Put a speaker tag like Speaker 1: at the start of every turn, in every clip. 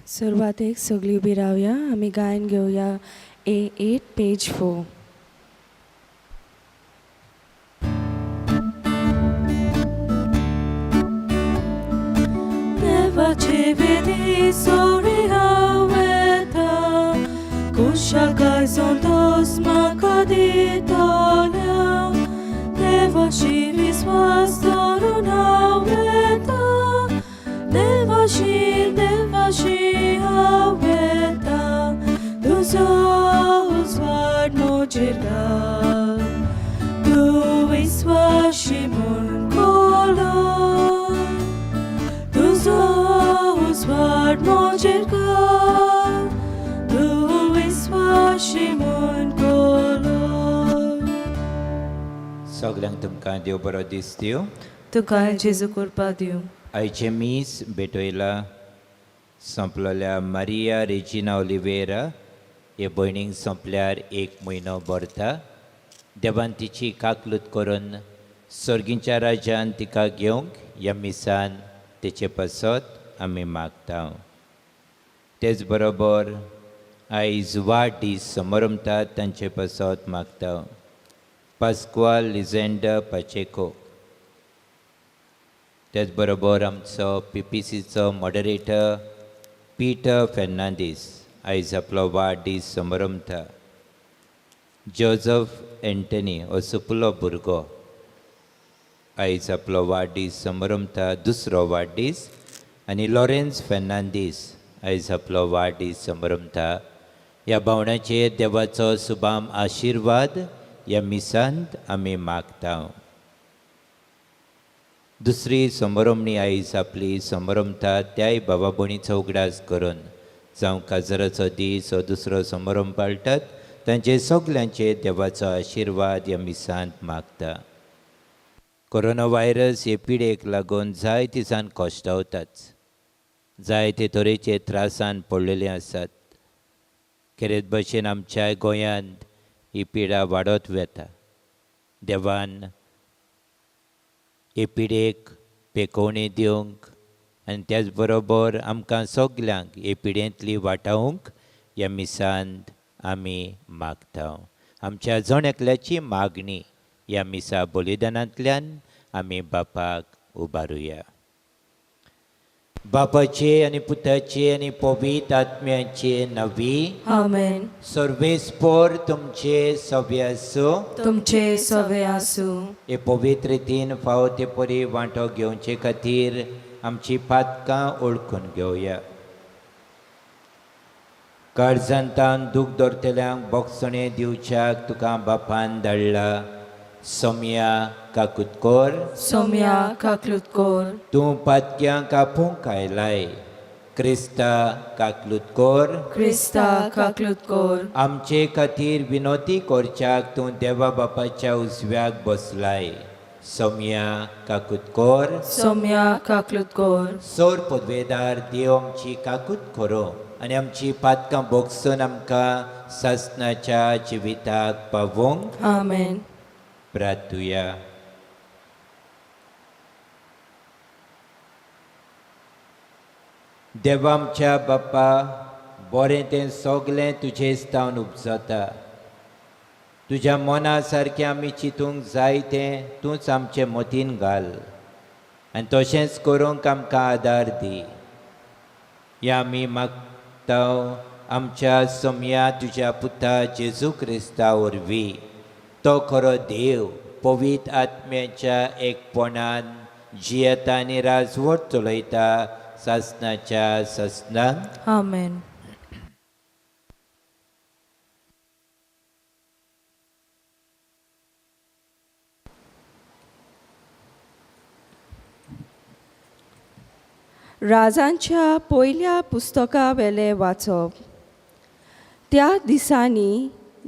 Speaker 1: सुरवातेक सगळीं उबी रावया. आमी गायन घेवया A8 page 4.
Speaker 2: Nevace vedi sori haweta Kushaka zontos makaditolia Nevashi viswas torun haweta Nevashi haweta Duzos var mojirga Du viswashi mun kolo Duzos var mojirga Du viswashi mun kolo
Speaker 3: सगळ्यांक तुमकां देव बरो दीस दिवं.
Speaker 2: तुका जेजू करपा दिवं
Speaker 3: आयचे मीस भेटयला संपलेल्या मारिया रेजिना ऑलिवेरा हे भयणीक संपल्यार 1 म्हयनो भरता. देवान तिची काकलूत करून सर्गींच्या राज्यान तिका घेवंक ह्या मिसान तिचे पासत आमी मागता. तेच बरोबर आयज वाडदीस समारंभात तांचे पासत मागता. Pascoal Leander Pacheco. तेच बरोबर आमचो PPCचो मॉडरेटर पीटर फेर्नांडीस आयज आपलो वाडदीस समारंभता. जोझफ एंटनी ओसुपुलो भुरगो आयज आपलो वाडदीस समारंभता, दुसरो वाडदीस. आनी लॉरेन्स फेर्नांडीस आयज आपलो वाडदीस समारंभता. ह्या भावंडाचेर देवाचो सुभाम आशिर्वाद ह्या मिसांत आमी मागता. दुसरी समारंभणी आयज आपली समारंभता त्याय भावा भयणीचो उगडास करून जावं काजराचो दीस वा दुसरो समारंभ पाळटात तांचे सगल्यांचे देवाचो आशिर्वाद ह्या मिसांत मागता. कोरोना व्हायरस हे पिडेक लागून जाय दिसान कोश्टावतात. जायते तरेचे त्रासान पडलेले आसात. खेरेत भशेन आमच्या गोंयांत ही पिडा वाडत वेता. देवान हे पिडेक पेकोवणी दिवंक आनी त्याच बरोबर आमकां सगल्यांक हे पिडेंतली वाटावंक ह्या मिसांत आमी मागता. आमच्या जण एकल्याची मागणी ह्या मिसा बलिदानांतल्यान आमी बापाक उबारुया. बापाचे आनी पुताचे आनी पवित्र आत्म्याचे नवी
Speaker 2: आमेन
Speaker 3: सर्वेस्पोर तुमचे सव्य आसूं.
Speaker 2: तुमचे सवे आसूं.
Speaker 3: हे पवित्र रितीन फावो ते परी वांटो घेवचे खातीर आमची पातकां ओळखून घेवया. काळजांतान दूख धरतल्यांक बोगसणे दिवच्याक तुका बापान धाडला. सोम्या काकुतकोर
Speaker 2: सोम्या काकलुतकोर
Speaker 3: तूं पातक्यांक आपूंक आयलाय. क्रिस्ता काकलुतकोर
Speaker 2: क्रिस्ता काकलुतकोर
Speaker 3: आमचे खातीर विनोती करच्याक तूं देवा बापाच्या उजव्याक बसलाय. सोम्या काकुतकोर
Speaker 2: सोम्या काकलुतकोर
Speaker 3: सोर पदवेदार देव आमची काकूत करो आनी आमची पातकां बोगसून आमकां सासणाच्या जिविताक पावोवंक
Speaker 2: आमेन
Speaker 3: प्रार्थुया. देवा आमच्या बापा, बरें तें सगलें तुजे स्थान उपजता. तुज्या मना सारकें आमी चिंतूंक जाय तें तूंच आमचे मतीन घाल आनी तशेंच करूंक आमकां आदार दी. ह्या आमी मागता आमच्या सोम्या तुज्या पुता जेजू क्रिस्ता वरवीं. तो खरो देव पवित्र आत्म्याच्या एकपणान जियेता आनी राजवट चलयता सासणाच्या ससनांत.
Speaker 2: आमेन
Speaker 1: राजांच्या पयल्या पुस्तका वेले वाचप. त्या दिसांनी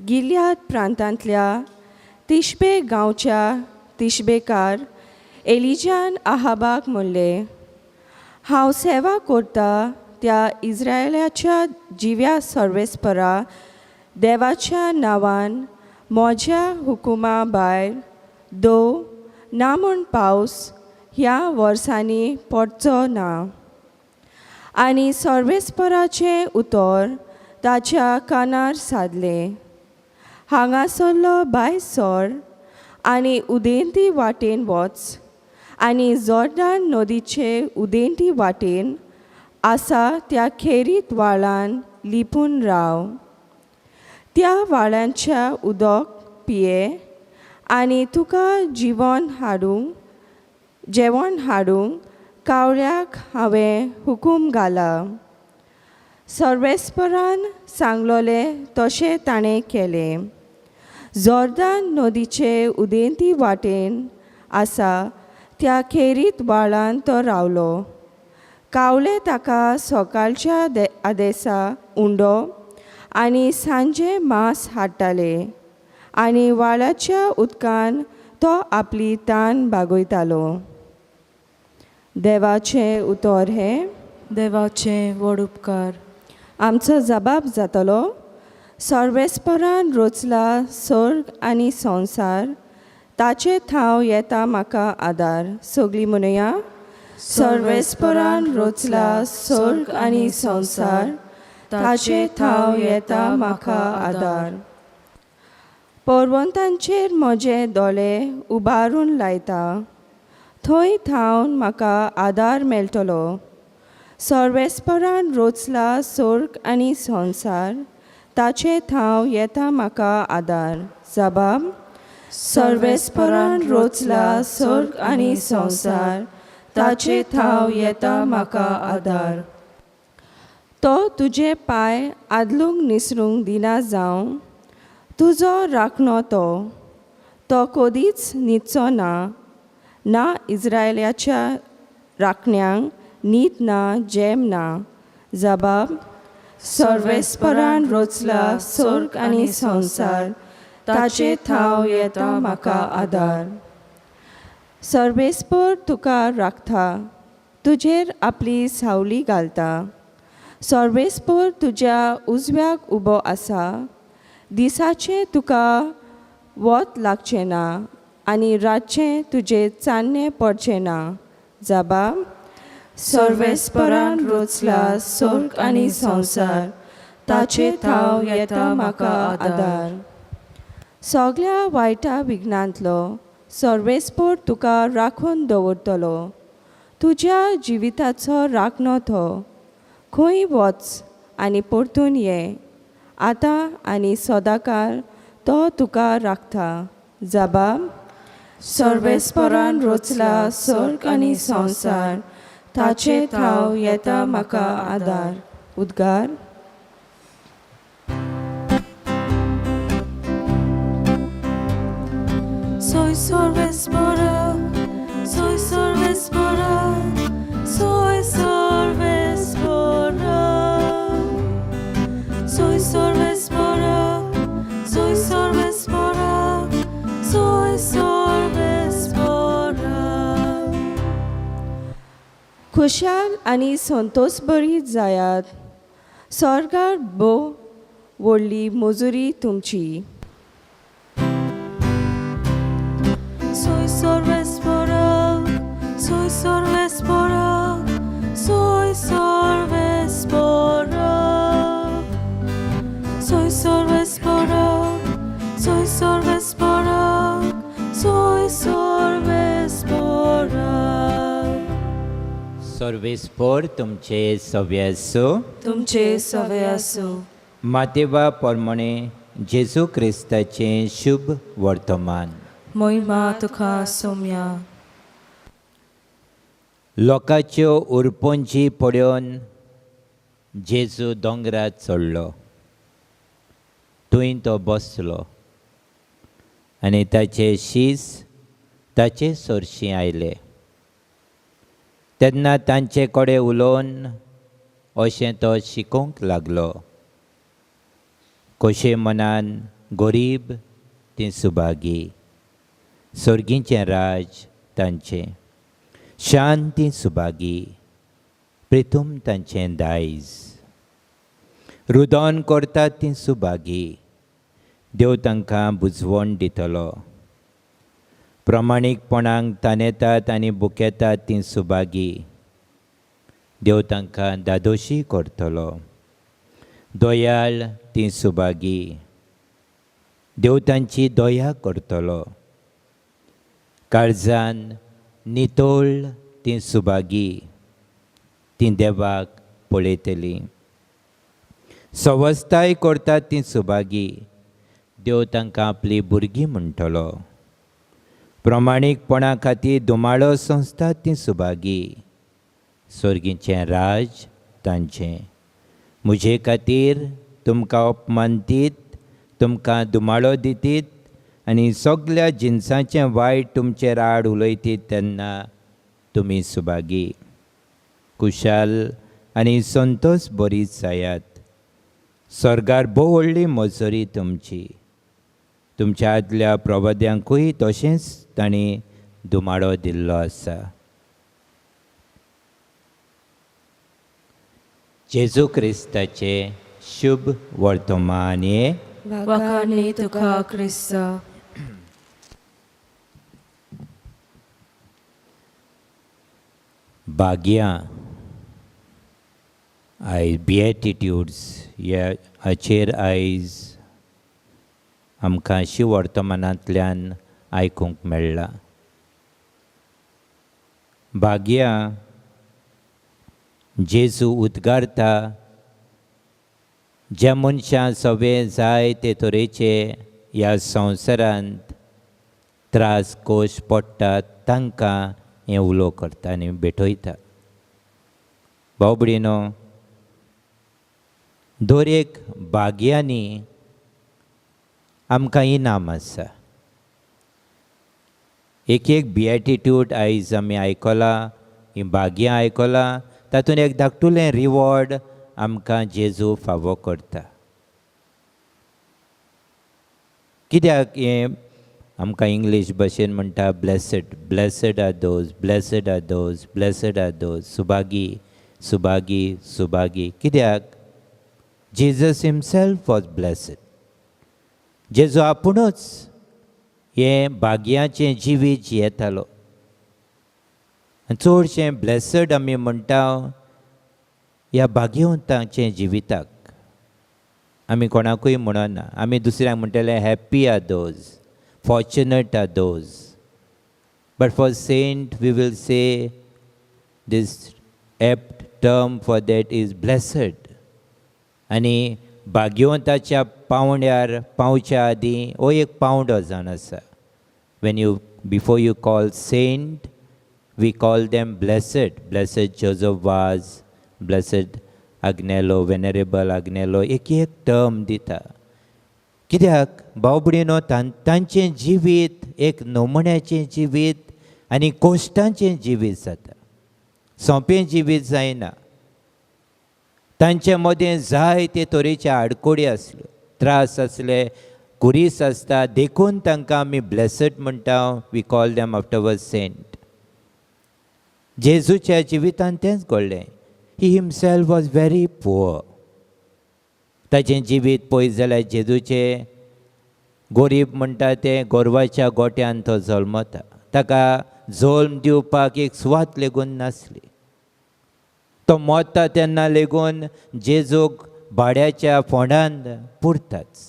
Speaker 1: गिलियाद प्रांतांतल्या तिशबे गांवच्या तिशबेकार एलिजान आहाबाक म्हणलें, हांव सेवा करता त्या इस्रायेलाच्या जिव्या सर्वेस्परा देवाच्या नांवान म्हज्या हुकुमा भायर दो ना म्हूण पावस ह्या वर्सांनी पडचो ना. आनी सर्वेस्पराचें उतर ताच्या कानार सादले. हांगासरलो भायर सर आनी उदेंती वाटेन वच आनी जॉर्डान नदीचे उदेंती वाटेन आसा त्या खेरीत व्हाळान लिपून राव. त्या व्हाळांच्या उदक पिये आनी तुका जेवण हाडूंक कावळ्याक हांवें हुकूम घाला. सर्वेस्परान सांगलोले तशें ताणें केलें. जॉर्दान नदीचे उदेंती वाटेन आसा त्या खेरीत व्हाळान तो रावलो. कावळे ताका सकाळच्या आदेसा उंडो आनी सांजे मांस हाडटाले आनी व्हाळाच्या उदकान तो आपली तान भागयतालो. देवाचें उतर हें.
Speaker 2: देवाचें व्हड उपकार.
Speaker 1: आमचो जबाब जातलो. सर्वेस्परान रचला सर्ग आनी संवसार, ताचे थाव येता म्हाका आदार. सगळीं म्हणया. सर्वेस्परान रचला सर्ग आनी संवसार, ताचे थाव येता म्हाका आदार. पर्वतांचेर म्हजे दोळे उबारून लायता, थंय थावन म्हाका आदार मेळटलो. सर्वेस्परान रचला सर्ग आनी संवसार, ताचे थाव येता म्हाका आदार. जबाब. सर्वेस्परान रचला सर्ग आनी संवसार, ताचे थाव येता म्हाका आदार. तो तुजे पांय आदलूंक निसरूंक दिना जावं, तुजो राखणो तो कधीच न्हिदचो ना. ना इस्रायलाच्या राखण्यांक न्हीद ना, जेम ना. जबाब. सर्वेस्परान रचला सर्ग आनी संवसार, ताचे थाव येता म्हाका आदार. सर्वेस्पर तुका राखता, तुजेर आपली सावली घालता. सर्वेस्पर तुज्या उजव्याक उबो आसा, दिसाचें तुका वत लागचें ना आनी रातचें तुजें चान्नें पडचें ना. जबाब. सर्वेस्परान रचला सर्ग आनी संवसार, ताचे थाव येता म्हाका आदार. सगळ्या वायटा विघ्नांतलो सर्वेस्पर तुका राखून दवरतलो. तुज्या जिविताचो राखणो तो. खंय वच आनी परतून ये, आतां आनी सदांकाळ तो तुका राखता. जबाब. सर्वेस्परान रचला सर्ग आनी संवसार, ताचे थाव येता म्हाका आदार. उद्गार.
Speaker 2: Soy Sorvespora, soy Sorvespora, soy Sorvespora. Soy Sorvespora, soy Sorvespora, soy Sorvespora.
Speaker 1: खुशाल आनी संतोषभरी जायात. स्वर्गार भोव व्हडली मजुरी तुमची.
Speaker 2: Soy Sorvespora, soy Sorvespora, soy Sorvespora. Soy Sorvespora, soy Sorvespora, soy Sorvespora.
Speaker 3: सर्वेस्पर तुमचे सव्य आसूं.
Speaker 2: तुमचे सवे आसूं.
Speaker 3: मातेवा पोरमणे जेजू क्रिस्ताचें शुभ वर्तमान.
Speaker 2: महिमा तुका सौम्या.
Speaker 3: लोकांच्यो उरपोंजी पळोवन जेजू दोंगरार चडलो. थंय तो बसलो आनी ताचे शीस ताचे सोरशीं आयले. तेन्ना तांचे कडेन उलोवन अशें तो शिकोवंक लागलो. कशे मनान गरीब तीं सुभागी, सर्गीचें राज तांचें. शांती सुभागी, प्रितूम तांचें दायज. रुदन करतात तीं सुभागी, देव तांकां बुजवण दितलो. प्रामाणीकपणांक तानेतात आनी बुकेतात तीं सुभागी, देव तांकां दादोशी करतलो. दोयाळ ती सुभागी, देव तांची दोया करतलो. काळजान नितोळ ती सुभागी, ती देवाक पळयतली. सवस्ताय करतात ती सुभागी, देव तांकां आपली भुरगीं म्हणटलो. प्रमाणीकपणा खातीर दुमाळो सोंसतात ती सुभागी, स्वर्गीचें राज तांचें. म्हजे खातीर तुमकां अपमान दीत, तुमकां दुमाळो दितीत आनी सगल्या जिन्साचें वायट तुमचेर आड उलयतीत तेन्ना तुमी सुभागी. कुशाल आनी संतोश बरीच जायात, स्वर्गार भोव व्हडली मजोरी तुमची. तुमच्या आदल्या प्रवाद्यांकूय तशेंच तांणी दुमाळो दिल्लो आसा. जेजू क्रिस्ताचे शुभ वर्तमान हे
Speaker 2: वखाणी तुका क्रिस्ता.
Speaker 3: भाग्यां आयज बिएटिट्यूड्स ह्या हाचेर आयज आमकां शिव वर्तमानांतल्यान आयकूंक मेळ्ळां. भाग्यां जेजू उद्गारता ज्या मनशां सगळे जाय ते तरेचे ह्या संवसारांत त्रास कोश पडटात तांकां हें उलो करता आनी भेटयता. भाव भयणीनो, दर एक भाग्यांनी आमकां इनाम आसा. एक एक बिएटिट्यूड आयज आमी आयकलां, ही भाग्यां आयकलां, तातूंत एक धाकटुलें रिवॉर्ड आमकां जेजू फावो करता. कित्याक हें आमकां इंग्लीश भाशेन म्हणटा blessed, blessed are those, blessed are those, blessed are those, सुभागी सुभागी सुभागी. कित्याक जेजस हिमसेल्फ वॉज ब्लेसड. जेजू आपुणूच हें भाग्याचें जिवीत जियेतालो. चडशें ब्लेसड आमी म्हणटा ह्या भाग्यवंतांचे जिविताक. आमी कोणाकूय म्हणना, आमी दुसऱ्यांक म्हणटले happy are those, fortunate are those. But for saint we will say this apt term for that is blessed. आनी भाग्यवंताच्या पावंड्यार पावच्या आदीं हो एक पावंडो जावन आसा. When you before you call saint we call them blessed. Blessed Joseph was, blessed Agnelo, venerable Agnelo, एक एक टर्म दिता. कित्याक भाव भयणीनो, तांचें जिवीत एक नमुन्याचें जिवीत आनी कोश्टांचें जिवीत जाता, सोंपें जिवीत जायना. तांचे मदें जाय ते तरेचे आडकोडी आसल्यो, त्रास आसले, कुरीस आसता, देखून तांकां आमी ब्लेसड म्हणटा. We call them afterward saint. जेजूच्या जिवितांत तेंच घडलें. He himself was very poor. ताचें जिवीत पळयत जाल्यार जेजूचें गरीब म्हणटा ते गोरवाच्या गोट्यान तो जल्मता. ताका जल्म दिवपाक एक सुवात लेगून नासली. तो मोता तेन्ना लेगून जेजूक भाड्याच्या फोंडांत पुरताच.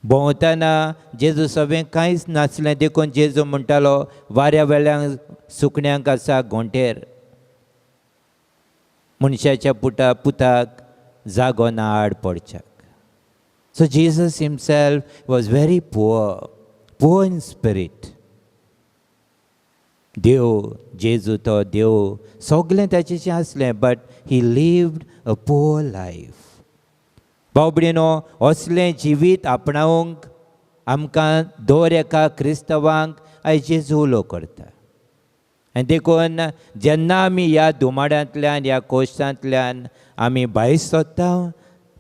Speaker 3: भोंवतना जेजू सगळें कांयच नासलें देखून जेजू म्हणटालो वाऱ्या वेळांक सुकण्यांक आसा घोंटेर, मनशाच्या पुताक जागो ना आड पडच्याक. So Jesus himself was very poor, poor in spirit. देव जेजू तो देव सगळें ताचें आसलें, but he lived a poor life. भाव भयणीनो, असलें जिवीत आपणावंक आमकां दर एका क्रिस्तवांक आयज जेजू उलो करता. आनी देखून जेन्ना आमी ह्या दुमाड्यांतल्यान ह्या कोश्टांतल्यान आमी भायर सरता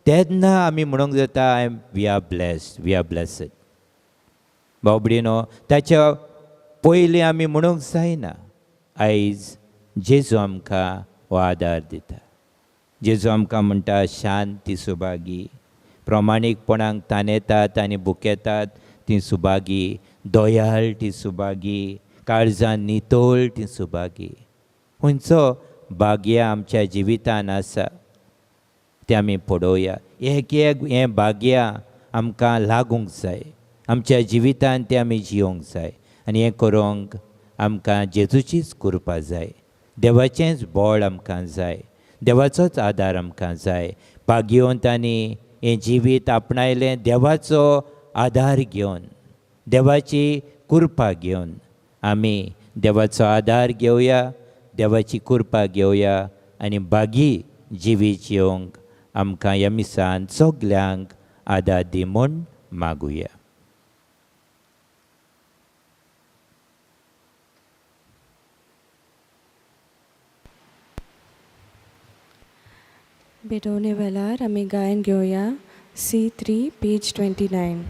Speaker 3: तेन्ना आमी म्हणूंक जाता we are blessed, we are blessed. भाव भयणीनो, ताच्या पयलीं आमी म्हणूंक जायना. आयज जेजू आमकां हो आदार दिता. जेजू आमकां म्हणटा शांती सुभागी. प्रमाणीकपणाक ताणेतात आनी बुकेतात ती सुभागी. दोयाळ ती सुभागी. काळजान नितोळ ती सुभागी. खंयचो भाग्य आमच्या जिवितान आसा तें आमी पळोवया. एक एक हें भाग्य आमकां लागूंक जाय, आमच्या जिवितान तें आमी जियोंक जाय. आनी हें करूंक आमकां जेजूचीच कृपा जाय, देवाचेंच बळ आमकां जाय, देवाचोच आदार आमकां जाय. भाग्यवंतांनी हें जिवीत आपणायलें देवाचो आदार घेवन, देवाची कृपा घेवन आमी देवाचो आदार घेवया, देवाची कृपा घेवया आनी भागी जिवीत जियोंक आमकां ह्या मिसान सगल्यांक आदार दी म्हूण मागुया.
Speaker 1: भेटवणे वेळार आमी गायन घेवया C3 पेज 29.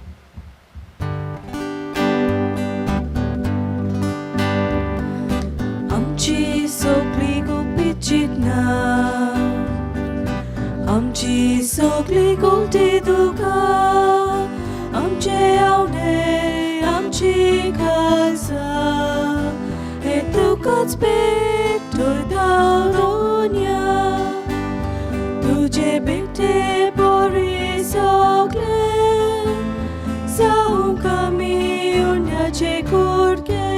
Speaker 2: आमची सगळी गुपिची नाव, आमची सगळी गोडी तुका, आमचे आवडे आमची काळजा हे तुकाच भेटून दारोन्या. तुझे बेटे बरे सगळे जावंक आमी उन्याचे कुडके,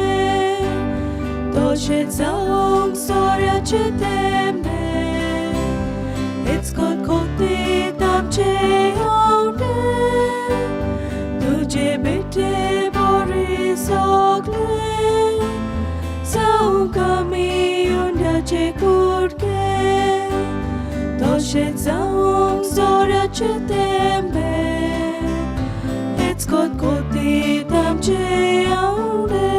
Speaker 2: तशें जावंक सोऱ्याचे तेंबे, हेच कोतीत आमचे आवडे. तुझे बेटे बरे सगळे जावंक आमी उन्याचे कुडके, तशें जावंक सोऱ्याचे तेंबे, हेच कोतीत आमचे आवडे.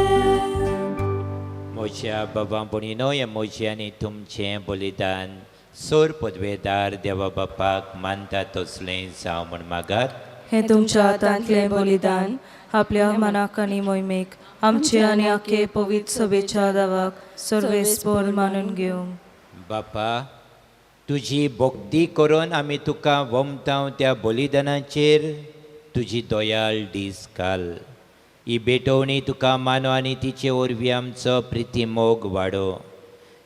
Speaker 3: म्हज्या बाबा भणीनो, हें म्हजें आनी तुमचें बलिदान सोर पदवेदार देवा बापाक मानता तसलें जावं म्हूण मागात.
Speaker 2: हे तुमच्या हातांतलें बलिदान आपल्या मनाक आनी मोहिमेक आमचे आनी आखे पवित्र सभेच्या दावाक सर्वेस्पर मानून घेवंक.
Speaker 3: बापा, तुजी भक्ती करून आमी तुका वमतांव त्या बलिदानाचेर तुजी दोयाळ दीस घाल. ही भेटवणी तुका मानो आनी तिचे वरवीं आमचो प्रिती मोग वाडो.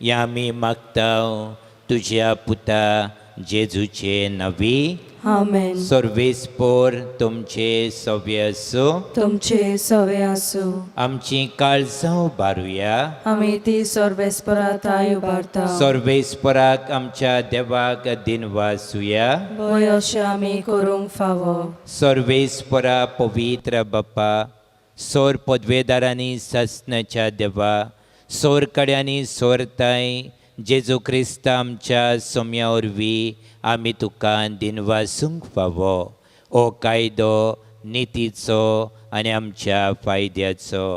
Speaker 3: हें आमी मागतांव तुज्या पुता जेजूचे नवी.
Speaker 2: आमेन.
Speaker 3: सर्वेस्पर तुमचे सव्य आसूं,
Speaker 2: तुमचे सवे आसूं.
Speaker 3: आमची काळजां उबारुया.
Speaker 2: आमी ती सर्वेस्परात आय उबारता.
Speaker 3: सर्वेस्पराक आमच्या देवाक दिनवासुया.
Speaker 2: भय अशें आमी करूंक फावो.
Speaker 3: सर्वेस्परा पवित्र बापा, सोर पदवेदारांनी सस्नाच्या देवा, सोर कड्यांनी सोरताय जेजू क्रिस्त आमच्या सोम्या वरवीं आमी तुका दिनवासूंक फावो. ओ कायदो नितीचो आनी आमच्या फायद्याचो.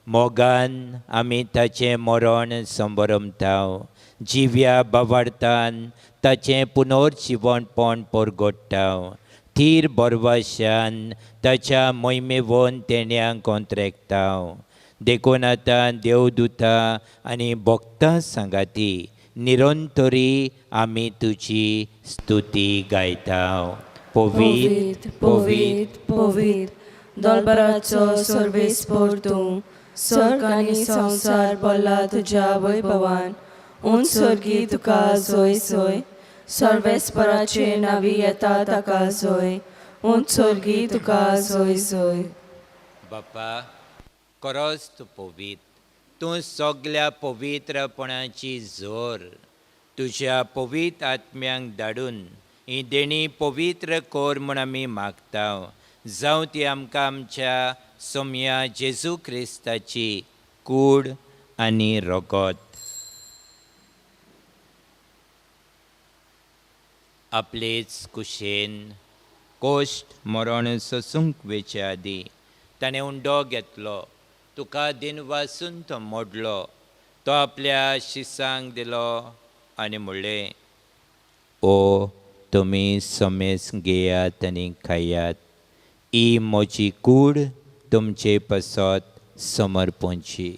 Speaker 3: मोगान आमी ताचें मरण संबरमतांव, जिव्या बावार्थान ताचें पुनर्जिवणपण परगट्टांव. थीर बरवाशान ताच्या मोहिमेवोन तेण्यांक कोंत्रेकतांव. देखून आतां देवदूतां आनी भक्तां सांगाती निरंतरी आमी तुजी स्तुती गायतांव.
Speaker 2: पवित्र पवित्र पवित्र दलबराचो सर्वेस्पर तूं. सर्ग आनी संवसार भरला तुज्या वैभवान. उंच सर्गी तुका सोय सोय. सर्वेस्पराचे नावी येता ताका सोय. उंच सर्गी तुका सोय सोय.
Speaker 3: बापा, खरोच तूं पवित्र. तूं सगल्या पवित्रपणाची जोर तुज्या पवित्र आत्म्यांक धाडून ही देणी पवित्र कोर म्हूण आमी मागतांव. जावं ती आमकां आमच्या सोम्या जेजू क्रिस्ताची कूड आनी रगत. आपलेच कुशेन कोश्ट मरण सोसूंक वेचे आदी ताणें उंडो घेतलो. तुका दिनवासून तो मोडलो. तो आपल्या शिसांक दिलो आनी म्हणलें, ओ तुमी सोमेस घेयात आनी खायात. ही म्हजी कूड तुमचे पासत समर्पणची.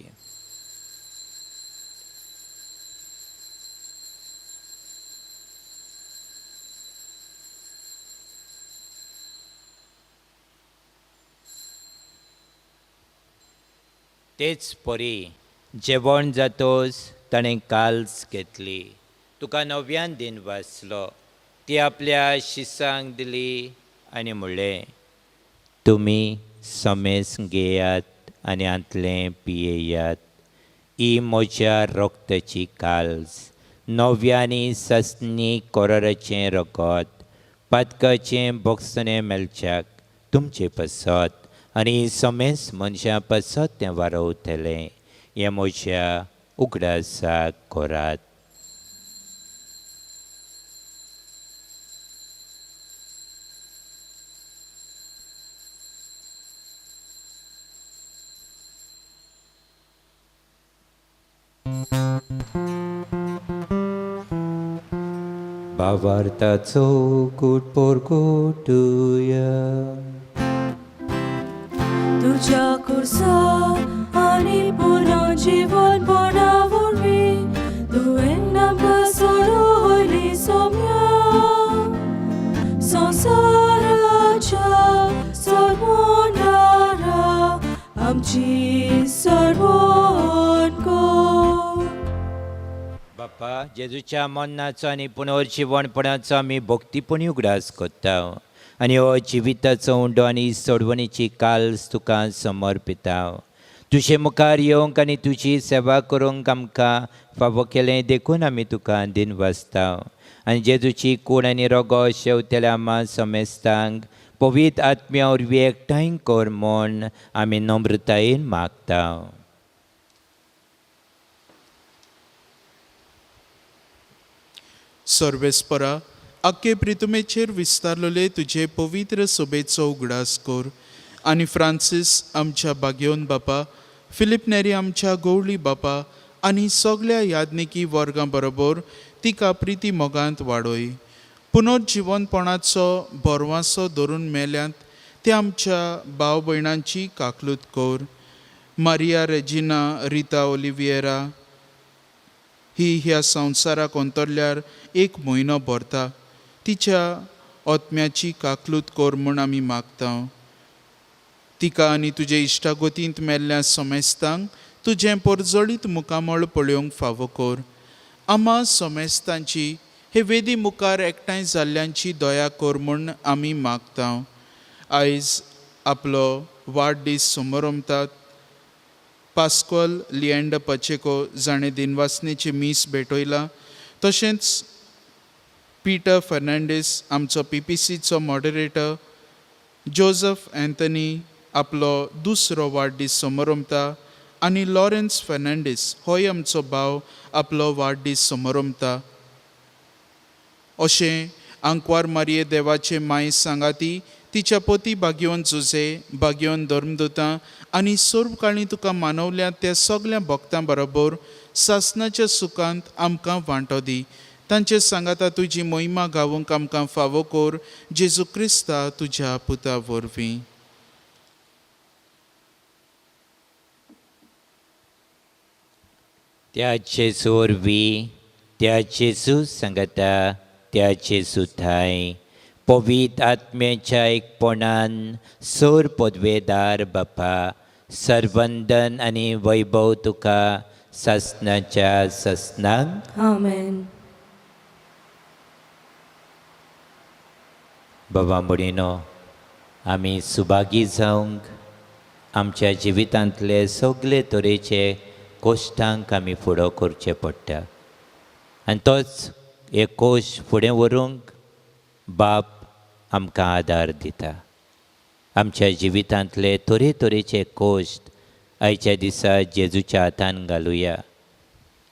Speaker 3: तेच परी जेवण जातोच ताणें काल्स घेतली तुका नव्यान दिन वाचलो. ती आपल्या शिसांक दिली आनी म्हणलें, तुमी समेस घेयात आनी आंतलें पियेयात. ही म्हज्या रोगताची काल्स, नव्यानी ससनी कोराचें रगत, पातकाचें बोगसणें मेलच्याक तुमचे पसत आनी समेस मनशां पसत तें वारवतलें. हें म्हज्या उगडासाक कोरात. भावार्थाचो कूट पोरगोटुया.
Speaker 2: तुझ्या कुर्सा आनी पुनः जीवन बोनावरवी तुवें आमकां सोडून वयली सोम्या. संवसाराच्या सोडमुनारा आमची सोडवण कर.
Speaker 3: बापा, जेजूच्या मरणाचो आनी पुनर्जीवणपणाचो आमी भक्तीपणी उगडास करता आनी हो जिविताचो उंडो आनी सोडवणीची काल्स तुका समर्पिता. तुजे मुखार येवंक आनी तुजी सेवा करूंक आमकां फावो केलें देखून आमी तुका दिन वाचता. आनी जेजूची कूड आनी रोगो शेवतेल्या आमा समेस्तांक पवित्र आत्म्या वरवीं एकठांय कर म्हूण आमी नम्रतायेन मागता.
Speaker 4: सर्वेस्परा, आख्खे प्रितुमेचेर विस्तारलेले तुजे पवित्र सोबेचो उगडास कर आनी फ्रांसीस आमच्या बागेवन बापा, फिलिप नेरी आमच्या गवळी बापा आनी सगळ्या यादनिकी वर्गां बरोबर तिका प्रिती मोगांत वाडोय. पुनर्जीवनपणाचो बोरवांसो धरून मेल्यांत ते आमच्या भाव भयणांची काकलूत कर. मारिया रेजिना रिता ओलिविएरा ही ह्या संवसाराक अंतरल्यार एक म्हयनो भरता. तिच्या ओत्म्याची काकलूत कर म्हूण आमी मागता. तिका आनी तुजे इश्टागोतींत मेल्ल्या समेस्तांक तुजें परजळीत मुखामळ पळोवंक फावो कर. आमा समेस्तांची हे वेदी मुखार एकठांय जाल्ल्यांची दया कर म्हूण आमी मागता. आयज आपलो वाडदीस समारंभात पास्कोल लिएंड पचेको जाणें दिनवासनेचे मीस भेटयला. तशेंच पीटर फर्नांडीस आमचो PPCचो मॉडरेटर, जोझफ एंथनी आपलो दुसरो वाडदीस समारंभता आनी लॉरेन्स फर्नांडीस होय आमचो भाव आपलो वाडदीस समारंभता. अशें आंकवार मारये देवाचे माय सांगाती, तिच्या पती बागयोन जुजे, बागयोन धर्मदूतां आनी सर्व काळी तुका मानवल्या त्या सगळ्या भक्तां बरोबर सासणाच्या सुखांत आमकां वांटो दी. तांचे सांगाता तुजी महिमा गावूंक आमकां फावो कर. जेजू क्रिस्ता तुज्या पुता वरवीं.
Speaker 3: त्या जेजू वरवीं, त्या जेजू सांगाता, त्या जेजू थाय पवित्र आत्म्याच्या एकपणान सोर पदवेदार बापा, सर्वंदन आनी वैभव तुका सासणाच्या ससनांक.
Speaker 2: आमेन.
Speaker 3: बाबा म्हणिनो, आमी सुभागी जावंक आमच्या जिवितांतले सगळे तरेचे कोश्टांक आमी फुडो करचे पडटा. आनी तोच हे कोश फुडें व्हरूंक बाप आमकां आदार दिता. आमच्या जिवितांतले तरेतरेचे कोश्ट आयच्या दिसा जेजूच्या हातान घालुया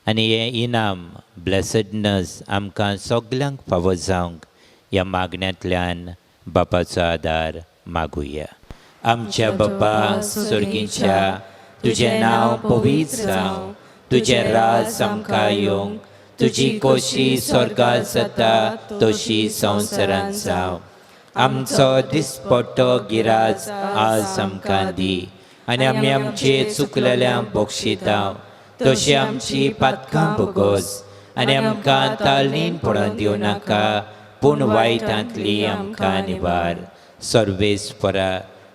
Speaker 3: आनी हें इनाम ब्लेसडनस आमकां सगल्यांक फावो जावंक ह्या मागण्यांतल्यान बापाचो आदार मागुया. आमच्या बापा सुर्गीच्या, तुजें नांव पवित्र जावं, तुजें राज आमकां येवंक, तुजी कोशी स्वर्गांत जाता तशी संवसारांत जावं. आमचो दिसपट्टो गिराज आज आमकां दी आनी आमी आमचे चुकलेल्यांक बक्षिता तशी आमची पातकां भोगोस आनी आमकां ताळणीन पडोवन दिवं नाका, पूण वायटांतली आमकां निवार. सर्वेस्परा,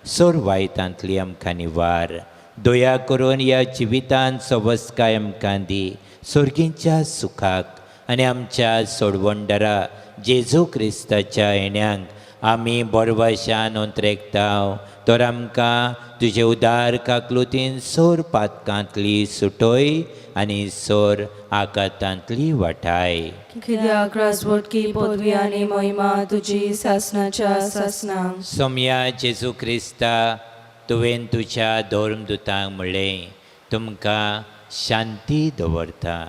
Speaker 3: सोर वायटांतली आमकां निवार. दया करून ह्या जिवितांत सवस्काय आमकां दी. सुर्गीच्या सुखाक आनी आमच्या सोडवणदारा जेजू क्रिस्ताच्या येण्याक आमी बरवशान उतरेकताव तर आमकां तुजे उदार काकलुतीन सोर पातकांतली सुटोय आनी सोर आकातांतली वाटाय.
Speaker 2: कित्याक राजवटकी पदवी आनी महिमा तुजी सासणाच्या सासणांक.
Speaker 3: सोम्या जेजू क्रिस्ता तुवें तुज्या धर्मदुतांक म्हणलें तुमकां शांती दवरता,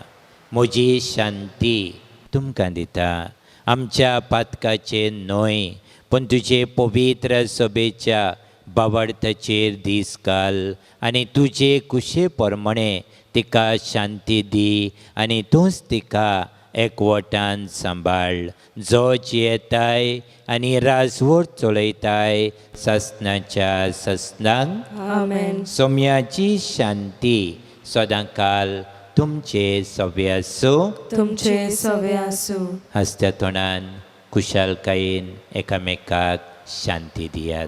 Speaker 3: म्हजी शांती तुमकां दिता. आमच्या पातकाचेर न्हय पूण तुजे पवित्र सभेच्या बावडताचेर दीस घाल आनी तुजे कुशे प्रमाणे तिका शांती दी आनी तूंच तिका एकवटान सांबाळ, जो जियेताय आनी राजवट चलयताय सासणाच्या सासणांक.
Speaker 2: आमेन.
Speaker 3: सोम्याची शांती सदांकाल तुमचे सवे आसूं.
Speaker 2: तुमचे सवे आसूं.
Speaker 3: हसत्या तोंडान कुशालकायेन एकामेकाक शांती दियात.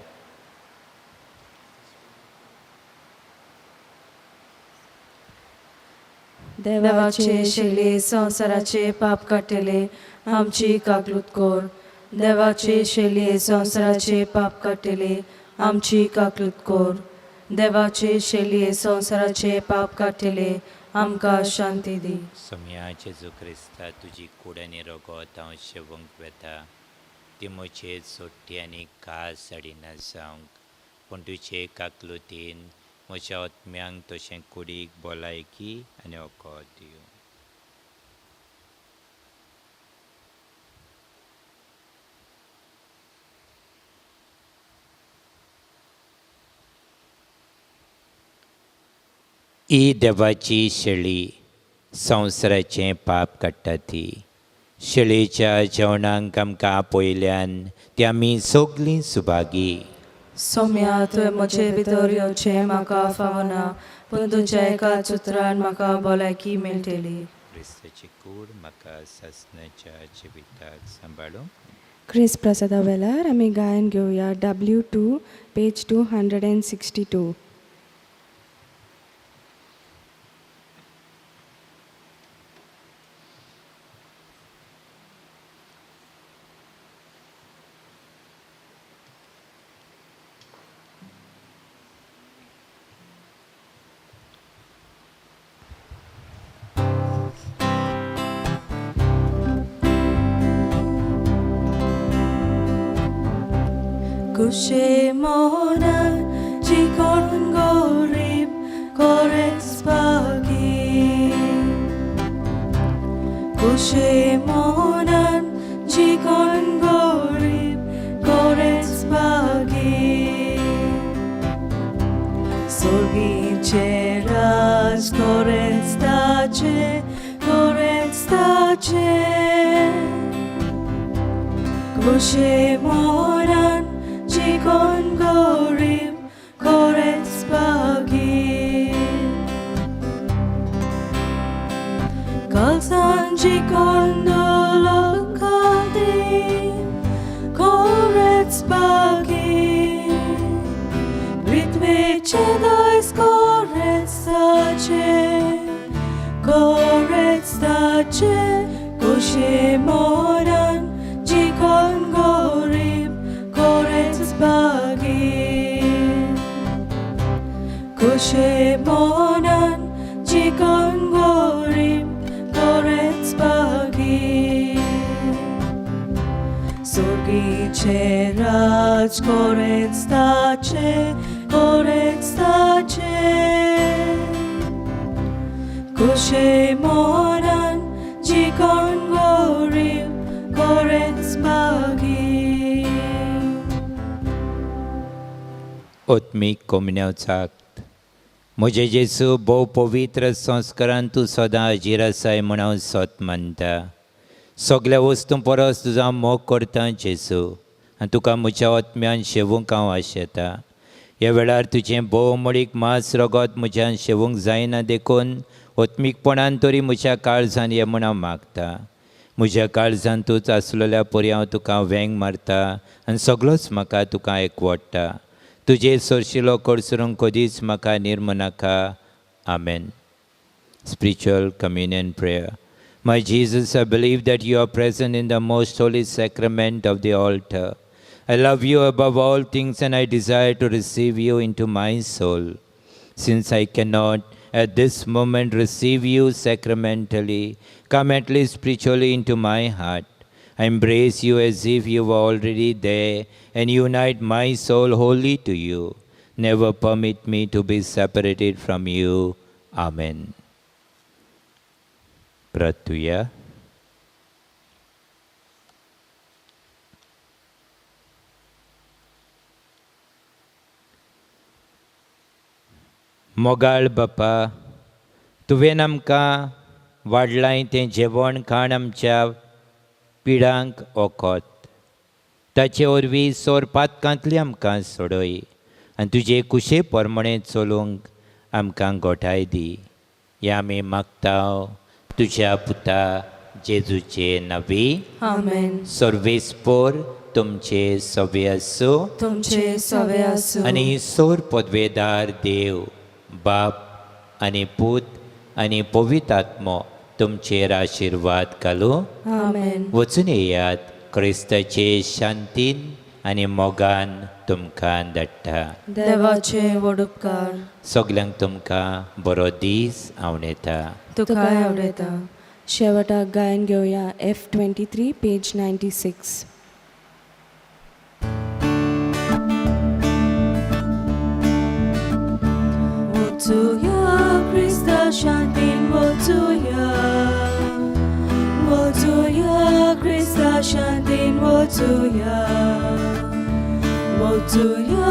Speaker 2: देवाचे शेले संवसाराचे पाप काडटले आमची काकलूत कोर. देवाचे शेले संवसाराचे पाप काडटले आमची काकलूत कोर. देवाचे शेले संवसाराचे पाप काडटले आमकां शांती दी.
Speaker 3: सोम्या जेजू क्रिस्ता तुजी कूड आनी रगत हांव शेवूंक वेता. ती म्हजे सोट्टी आनी खास साडिना जावंक पूण तुजे काकलुतीन म्हज्या आत्म्यांक तशें कुडीक भलायकी आनी वखद दिवं. ही देवाची शेळी संवसाराचें पाप काडटा ती. शेळयेच्या जेवणाक आमकां आपयल्यान ती आमी सगलीं सुभागी.
Speaker 2: सोम्या तुवें म्हजे भितर येवचें म्हाका फावना पूण तुज्या एकाच उतरान म्हाका भलायकी मेळटली.
Speaker 3: क्रिस्ताची कूड म्हाका सासणाच्या जिविताक सांबाळूं.
Speaker 1: क्रिस प्रसादा वेळार आमी गायन घेवया W2 पेज 262.
Speaker 2: कुशे मोनान जिकोन गोरीब कोरेच बागी. कुशे मोनान जिकोन गोरीब कोरेच बागी. सोर्गीचे राज कोरेच ताचे कोरेच ताचे. कुशे मोनान जिकोन गोरीब कोरेच बागी. Kalsan जिकोन dolokadi koreच बागी. Britveचे dois koreच taचे. Kushe monan जिकोन गोरीब कोरेच बागी. कुशे मोनान जिकोन गोरीब कोरेच बागी. सोर्गीचे राज कोरेच ताचे कोरेच ताचे. कुशे मोनान जिकोन गोरीब कोरेच बागी.
Speaker 3: ओत्मीक कोमन्यावचाक म्हजे जेजू भोव पवित्र संस्कारान तूं सदां हाजीर आसाय म्हूण हांव सोत मानता. सगल्या वस्तूं परस तुजो हांव मोग करता जेजू आनी तुका म्हज्या आत्म्यान शेवूंक हांव आशेता. ह्या वेळार तुजें भोव मळीक मांस रगत म्हज्यान शेवूंक जायना देखून ओत्मीकपणान तरी म्हज्या काळजान ये म्हूण हांव मागता. म्हज्या काळजान तूंच आसलेल्या परी हांव तुका वेंग मारता आनी सगळोच म्हाका तुका एकवडटा. तुजे सोरशिलो कडसरूंक कधीच म्हाका निर्म नाका. आमेन. Spiritual communion prayer. My Jesus, I believe that you are present in the most holy sacrament of the altar. I love you above all things and I desire to receive you into my soul. Since I cannot at this moment receive you sacramentally, come at least spiritually into my heart. I embrace you as if you were already there and unite my soul wholly to you. Never permit me to be separated from you. Amen. Pratuya. मोगाळ बापा, तुवें आमकां वाडलाय तें जेवण खाण आमच्या पिडांक ओकोत. ताचे वरवीं सोरपातकांतली आमकां सोडय आनी तुजे कुशे पोरमणें चलूंक आमकां गोठाय दी. हें आमी मागतांव तुज्या पुता जेजूचे नवी.
Speaker 2: आमेन.
Speaker 3: सर्वेस्पोर तुमचे सवे आसूं.
Speaker 2: तुमचे सवे आसूं.
Speaker 3: आनी सोर पदवेदार देव बाप आनी पूत आनी पवित्र आत्मो तुमचेर आशिर्वाद घालूं.
Speaker 2: आमेन.
Speaker 3: वचून येयात क्रिस्ताचे शांतीन आनी मोगान तुमकां धाडटा.
Speaker 2: देवाचे वडुपकार.
Speaker 3: सगल्यांक तुमकां बरो दीस आवडेता.
Speaker 2: तुकाय आवडेता.
Speaker 1: शेवटाक गायन घेवया F23 page 96.
Speaker 2: Wotuya, Krista Shantin, Wotuya. Wotuya, Krista Shantin, Wotuya. Wotuya,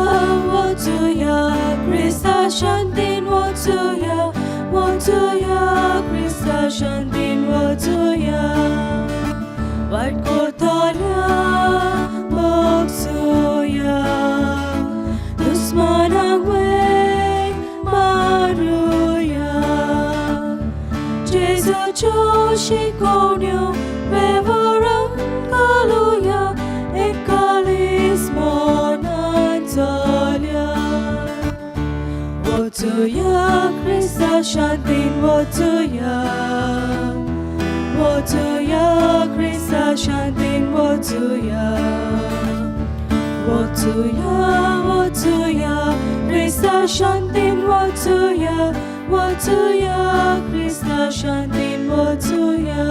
Speaker 2: Wotuya, Krista Shantin, Wotuya. Wotuya, Krista Shantin, Wotuya. Varkotoria, Boksuya. Dusmanang Maruya, Jesus Joshikonyo, Mevoram Kaluya, Ekalis Monantalia. Wotuya, Krista Shantin, Wotuya. Wotuya, Krista Shantin, Wotuya. Wotuya, Wotuya, Krista Shantin, Wotuya. Wotuya, Krista Shantin, Wotuya.